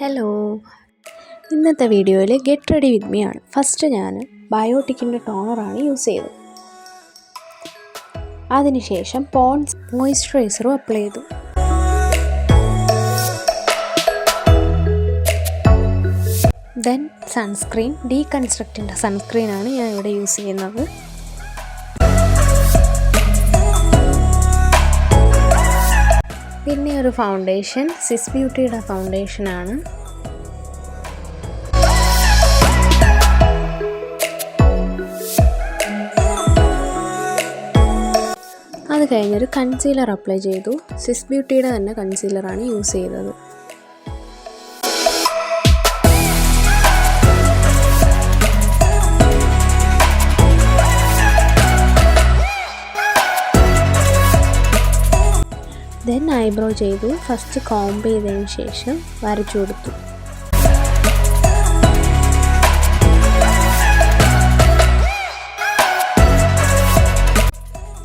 Hello, ഇന്നത്തെ വീഡിയോയിൽ get ready with me ആണ്. ഫസ്റ്റ് ഞാൻ ബയോട്ടിക്കിൻ്റെ ടോണറാണ് യൂസ് ചെയ്തത്. അതിനുശേഷം പോൺസ് മോയ്സ്ചറൈസറും അപ്ലൈ ചെയ്തു. ദെൻ സൺസ്ക്രീൻ, ഡീകൺസ്ട്രക്റ്റിൻ്റെ സൺസ്ക്രീനാണ് ഞാൻ ഇവിടെ യൂസ് ചെയ്യുന്നത്. പിന്നെ ഒരു ഫൗണ്ടേഷൻ, സിസ് ബ്യൂട്ടിയുടെ ഫൗണ്ടേഷനാണ്. അത് കഴിഞ്ഞൊരു കൺസീലർ അപ്ലൈ ചെയ്തു. സിസ് ബ്യൂട്ടിയുടെ തന്നെ കൺസീലറാണ് യൂസ് ചെയ്തത്. ദെൻ ഐബ്രോ ചെയ്തു. ഫസ്റ്റ് കോംബ് ചെയ്തതിന് ശേഷം വരച്ചു കൊടുത്തു.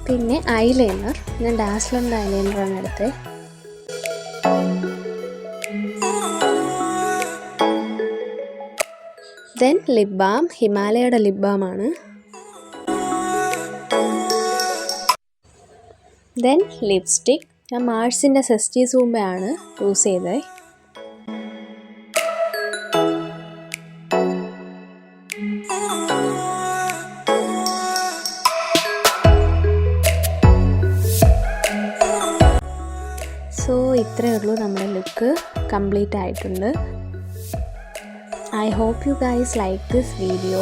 പിന്നെ ഐലൈനർ, ഞാൻ ഡാസ്ലറിൻ്റെ ഐലൈനറാണ് എടുത്തത്. ദെൻ ലിപ് ബാം, ഹിമാലയയുടെ ലിപ് ബാമാണ്. ദെൻ ലിപ്സ്റ്റിക്, ഞാൻ മാർസിൻ്റെ സെസ്റ്റി സൂംബയാണ് യൂസ് ചെയ്തത്. സോ ഇത്രയേ ഉള്ളൂ, നമ്മുടെ ലുക്ക് കംപ്ലീറ്റ് ആയിട്ടുണ്ട്. I hope you guys like this video.